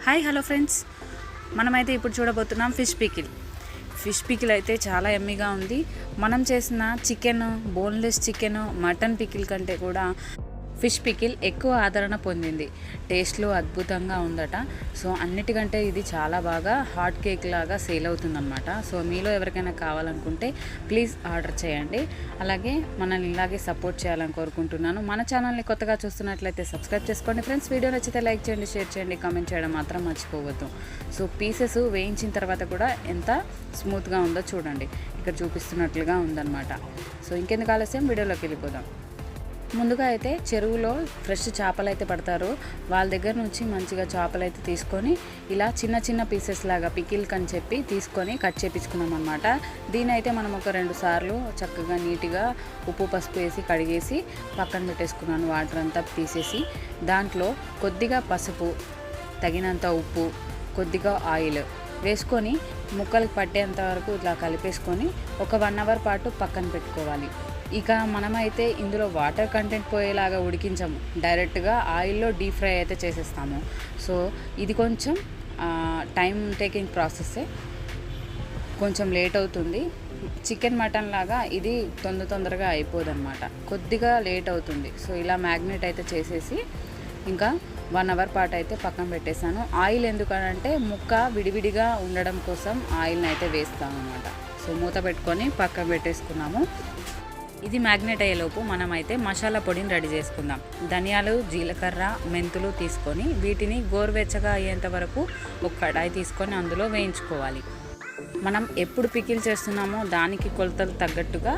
Hi hello friends, మనమైతే ఇప్పుడు చూడబోతున్నాం ఫిష్ పికిల్ అయితే చాలా ఎమ్మీగా ఉంది. మనం చేసిన chicken, boneless chicken, mutton pickle కంటే కూడా ఫిష్ పికిల్ ఎక్కువ ఆదరణ పొందింది. టేస్ట్లో అద్భుతంగా ఉందట. సో అన్నిటికంటే ఇది చాలా బాగా హాట్ కేక్ లాగా సేల్ అవుతుందన్నమాట. సో మీలో ఎవరికైనా కావాలనుకుంటే ప్లీజ్ ఆర్డర్ చేయండి. అలాగే మనల్ని ఇలాగే సపోర్ట్ చేయాలని కోరుకుంటున్నాను. మన ఛానల్ని కొత్తగా చూస్తున్నట్లయితే సబ్స్క్రైబ్ చేసుకోండి ఫ్రెండ్స్. వీడియో నచ్చితే లైక్ చేయండి, షేర్ చేయండి, కామెంట్ చేయడం మాత్రం మర్చిపోవద్దు. సో పీసెస్ వేయించిన తర్వాత కూడా ఎంత స్మూత్గా ఉందో చూడండి. ఇక్కడ చూపిస్తున్నట్లుగా ఉందన్నమాట. సో ఇంకెందుకు ఆలస్యం, వీడియోలోకి వెళ్ళిపోదాం. ముందుగా అయితే చెరువులో ఫ్రెష్ చేపలు అయితే పడతారు. వాళ్ళ దగ్గర నుంచి మంచిగా చేపలు అయితే తీసుకొని ఇలా చిన్న చిన్న పీసెస్ లాగా పికిల్కి అని చెప్పి తీసుకొని కట్ చేపించుకున్నాం అనమాట. దీని అయితే మనం ఒక 2 సార్లు చక్కగా నీట్గా ఉప్పు పసుపు వేసి కడిగేసి పక్కన పెట్టేసుకున్నాను. వాటర్ అంతా తీసేసి దాంట్లో కొద్దిగా పసుపు, తగినంత ఉప్పు, కొద్దిగా ఆయిల్ వేసుకొని ముక్కలకు పట్టేంత వరకు ఇట్లా కలిపేసుకొని ఒక 1 అవర్ పాటు పక్కన పెట్టుకోవాలి. ఇక మనమైతే ఇందులో వాటర్ కంటెంట్ పోయేలాగా ఉడికించము, డైరెక్ట్గా ఆయిల్లో డీప్ ఫ్రై అయితే చేసేస్తాము. సో ఇది కొంచెం టైం టేకింగ్ ప్రాసెస్సే, కొంచెం లేట్ అవుతుంది. చికెన్ మటన్ లాగా ఇది తొందరగా అయిపోదు అనమాట, కొద్దిగా లేట్ అవుతుంది. సో ఇలా మ్యాగ్నేట్ అయితే చేసేసి ఇంకా 1 అవర్ పాటు అయితే పక్కన పెట్టేశాను. ఆయిల్ ఎందుకనంటే ముక్క విడివిడిగా ఉండడం కోసం ఆయిల్ని అయితే వేస్తాము అనమాట. సో మూత పెట్టుకొని పక్కన పెట్టేసుకున్నాము. ఇది మ్యాగ్నేట్ అయ్యేలోపు మనమైతే మసాలా పొడిని రెడీ చేసుకుందాం. ధనియాలు, జీలకర్ర, మెంతులు తీసుకొని వీటిని గోరువెచ్చగా అయ్యేంత వరకు ఒక కడాయి తీసుకొని అందులో వేయించుకోవాలి. మనం ఎప్పుడు పికిల్ చేస్తున్నామో దానికి కొలతలు తగ్గట్టుగా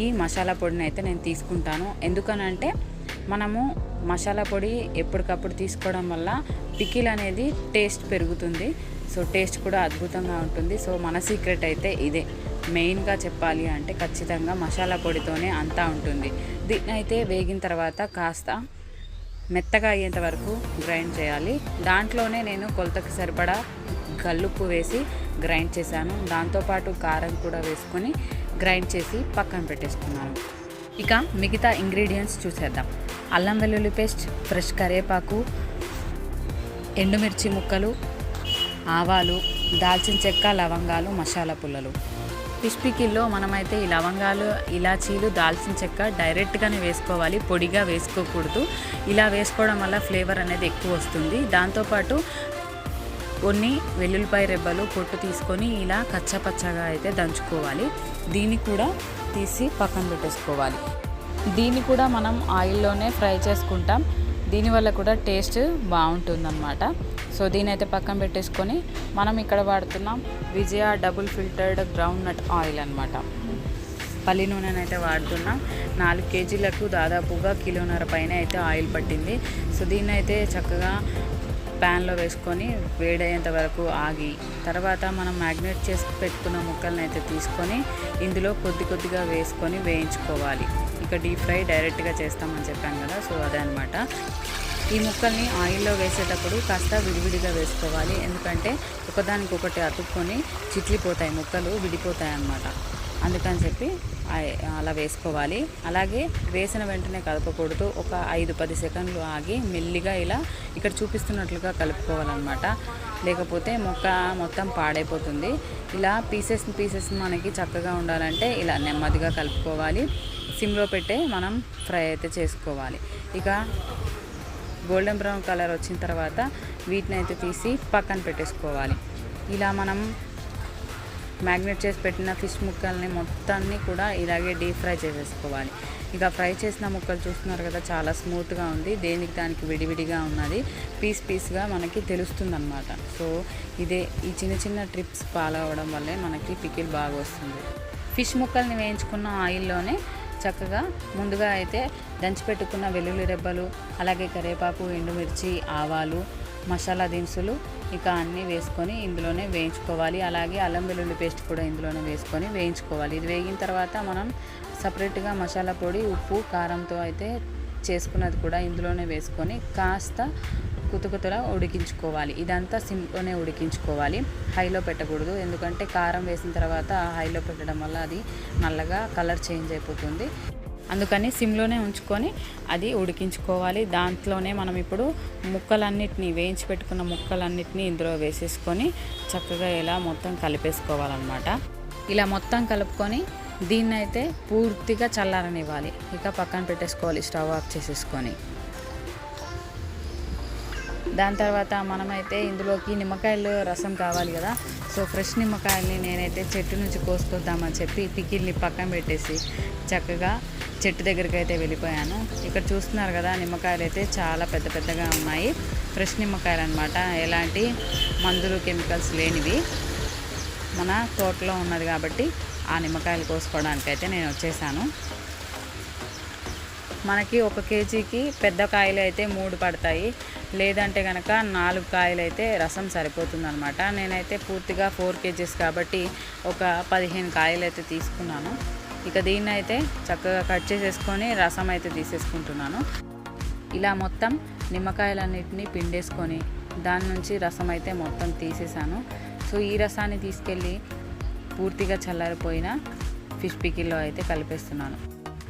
ఈ మసాలా పొడిని అయితే నేను తీసుకుంటాను. ఎందుకనంటే మనము మసాలా పొడి ఎప్పటికప్పుడు తీసుకోవడం వల్ల పికిల్ అనేది టేస్ట్ పెరుగుతుంది. సో టేస్ట్ కూడా అద్భుతంగా ఉంటుంది. సో మన సీక్రెట్ అయితే ఇదే. మెయిన్గా చెప్పాలి అంటే ఖచ్చితంగా మసాలా పొడితోనే అంతా ఉంటుంది. దీన్ని అయితే వేగిన తర్వాత కాస్త మెత్తగా అయ్యేంత వరకు గ్రైండ్ చేయాలి. దాంట్లోనే నేను కొలతకి సరిపడా కల్లుప్పు వేసి గ్రైండ్ చేశాను. దాంతోపాటు కారం కూడా వేసుకొని గ్రైండ్ చేసి పక్కన పెట్టేసుకున్నాను. ఇక మిగతా ఇంగ్రీడియంట్స్ చూసేద్దాం. అల్లం వెల్లుల్లి పేస్ట్, ఫ్రెష్ కరివేపాకు, ఎండుమిర్చి ముక్కలు, ఆవాలు, దాల్చిన చెక్క, లవంగాలు, మసాలా పుల్లలు. ఫిష్ పికిల్లో మనమైతే ఈ లవంగాలు, ఇలాచీలు, దాల్చిన చెక్క డైరెక్ట్గానే వేసుకోవాలి, పొడిగా వేసుకోకూడదు. ఇలా వేసుకోవడం వల్ల ఫ్లేవర్ అనేది ఎక్కువ వస్తుంది. దాంతోపాటు కొన్ని వెల్లుల్లిపాయ రెబ్బలు పొట్టు తీసుకొని ఇలా కచ్చపచ్చగా అయితే దంచుకోవాలి. దీన్ని కూడా తీసి పక్కన పెట్టేసుకోవాలి. దీన్ని కూడా మనం ఆయిల్లోనే ఫ్రై చేసుకుంటాం. దీనివల్ల కూడా టేస్ట్ బాగుంటుందన్నమాట. సో దీని అయితే పక్కన పెట్టేసుకొని మనం ఇక్కడ వాడుతున్నాం Vijaya double filtered groundnut oil అనమాట. పల్లి నూనెను అయితే వాడుతున్నాం. 4 కేజీలకు దాదాపుగా 1.5 కిలో పైన అయితే ఆయిల్ పట్టింది. సో దీన్ని అయితే చక్కగా ప్యాన్లో వేసుకొని వేడయ్యేంత వరకు ఆగి తర్వాత మనం మ్యాగ్నేట్ చేసి పెట్టుకున్న ముక్కల్ని అయితే తీసుకొని ఇందులో కొద్దిగా వేసుకొని వేయించుకోవాలి. ఇక డీప్ ఫ్రై డైరెక్ట్గా చేస్తామని చెప్పాను కదా, సో అదే అనమాట. ఈ ముక్కల్ని ఆయిల్లో వేసేటప్పుడు కాస్త విడివిడిగా వేసుకోవాలి. ఎందుకంటే ఒకదానికొకటి అతుక్కొని చిట్లిపోతాయి, ముక్కలు విడిపోతాయి అన్నమాట. అందుకని చెప్పి అలా వేసుకోవాలి. అలాగే వేసిన వెంటనే కలపకూడదు. ఒక 5-10 సెకండ్లు ఆగి మెల్లిగా ఇలా ఇక్కడ చూపిస్తున్నట్లుగా కలుపుకోవాలన్నమాట. లేకపోతే ముక్క మొత్తం పాడైపోతుంది. ఇలా పీసెస్ మనకి చక్కగా ఉండాలంటే ఇలా నెమ్మదిగా కలుపుకోవాలి. సిమ్లో పెట్టే మనం ఫ్రై అయితే చేసుకోవాలి. ఇక గోల్డెన్ బ్రౌన్ కలర్ వచ్చిన తర్వాత వీటిని అయితే తీసి పక్కన పెట్టేసుకోవాలి. ఇలా మనం మ్యాగ్నేట్ చేసి పెట్టిన ఫిష్ ముక్కల్ని మొత్తాన్ని కూడా ఇలాగే డీప్ ఫ్రై చేసేసుకోవాలి. ఇక ఫ్రై చేసిన ముక్కలు చూస్తున్నారు కదా, చాలా స్మూత్గా ఉంది. దానికి విడివిడిగా ఉన్నది పీస్గా మనకి తెలుస్తుందన్నమాట. సో ఈ చిన్న ట్రిప్స్ ఫాలో అవ్వడం వల్లే మనకి పికిల్ బాగా వస్తుంది. ఫిష్ ముక్కల్ని వేయించుకున్న ఆయిల్లోనే చక్కగా ముందుగా అయితే దంచిపెట్టుకున్న వెల్లుల్లి రెబ్బలు, అలాగే కరివేపాకు, ఎండుమిర్చి, ఆవాలు, మసాలా దినుసులు ఇక అన్నీ వేసుకొని ఇందులోనే వేయించుకోవాలి. అలాగే అల్లం వెల్లుల్లి పేస్ట్ కూడా ఇందులోనే వేసుకొని వేయించుకోవాలి. ఇది వేగిన తర్వాత మనం సపరేట్గా మసాలా పొడి, ఉప్పు, కారంతో అయితే చేసుకున్నది కూడా ఇందులోనే వేసుకొని కాస్త కుతుకుతలా ఉడికించుకోవాలి. ఇదంతా సిమ్లోనే ఉడికించుకోవాలి, హైలో పెట్టకూడదు. ఎందుకంటే కారం వేసిన తర్వాత హైలో పెట్టడం వల్ల అది నల్లగా కలర్ చేంజ్ అయిపోతుంది. అందుకని సిమ్లోనే ఉంచుకొని అది ఉడికించుకోవాలి. దాంట్లోనే మనం ఇప్పుడు ముక్కలన్నిటిని వేయించి పెట్టుకున్న ముక్కలన్నిటిని ఇందులో వేసేసుకొని చక్కగా ఇలా మొత్తం కలిపేసుకోవాలన్నమాట. ఇలా మొత్తం కలుపుకొని దీన్నైతే పూర్తిగా చల్లారనివ్వాలి. ఇక పక్కన పెట్టేసుకోవాలి స్టవ్ ఆఫ్ చేసేసుకొని. దాని తర్వాత మనమైతే ఇందులోకి నిమ్మకాయలు రసం కావాలి కదా. సో ఫ్రెష్ నిమ్మకాయల్ని నేనైతే చెట్టు నుంచి కోసుకొద్దామని చెప్పి పికిల్ని పక్కన పెట్టేసి చక్కగా చెట్టు దగ్గరికి అయితే వెళ్ళిపోయాను. ఇక్కడ చూస్తున్నారు కదా, నిమ్మకాయలు అయితే చాలా పెద్ద పెద్దగా ఉన్నాయి. ఫ్రెష్ నిమ్మకాయలు అనమాట, ఎలాంటి మందులు కెమికల్స్ లేనివి. మన తోటలో ఉన్నది కాబట్టి ఆ నిమ్మకాయలు కోసుకోవడానికి అయితే నేను వచ్చేసాను. మనకి 1 కేజీకి పెద్ద కాయలు అయితే 3 పడతాయి, లేదంటే కనుక 4 కాయలు అయితే రసం సరిపోతుందనమాట. నేనైతే పూర్తిగా 4 కేజీస్ కాబట్టి ఒక 15 కాయలు అయితే తీసుకున్నాను. ఇక దీన్ని అయితే చక్కగా కట్ చేసేసుకొని రసం అయితే తీసేసుకుంటున్నాను. ఇలా మొత్తం నిమ్మకాయలన్నిటిని పిండేసుకొని దాని నుంచి రసం అయితే మొత్తం తీసేసాను. సో ఈ రసాన్ని తీసుకెళ్ళి పూర్తిగా చల్లారిపోయిన ఫిష్ పికిల్లో అయితే కలిపేస్తున్నాను.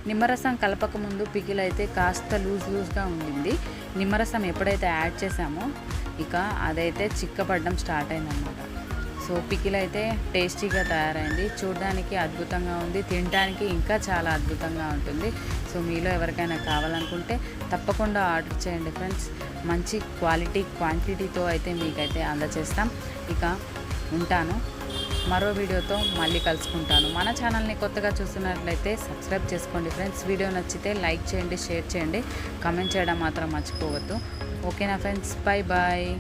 నిమ్మరసం కలపకముందు పికిల్ అయితే కాస్త లూజ్గా ఉండింది. నిమ్మరసం ఎప్పుడైతే యాడ్ చేసామో ఇక అదైతే చిక్కపడడం స్టార్ట్ అయిందన్నమాట. సో పికిల్ అయితే టేస్టీగా తయారైంది, చూడడానికి అద్భుతంగా ఉంది, తినడానికి ఇంకా చాలా అద్భుతంగా ఉంటుంది. సో మీలో ఎవరికైనా కావాలనుకుంటే తప్పకుండా ఆర్డర్ చేయండి ఫ్రెండ్స్. మంచి క్వాంటిటీతో అయితే మీకైతే అందజేస్తాం. ఇక ఉంటాను, మరో వీడియోతో మళ్ళీ కలుసుకుంటాను. మన ఛానల్ని కొత్తగా చూస్తున్నట్లయితే సబ్స్క్రైబ్ చేసుకోండి ఫ్రెండ్స్. వీడియో నచ్చితే లైక్ చేయండి, షేర్ చేయండి, కామెంట్ చేయడం మాత్రం మర్చిపోవద్దు. ఓకేనా ఫ్రెండ్స్, బాయ్ బాయ్.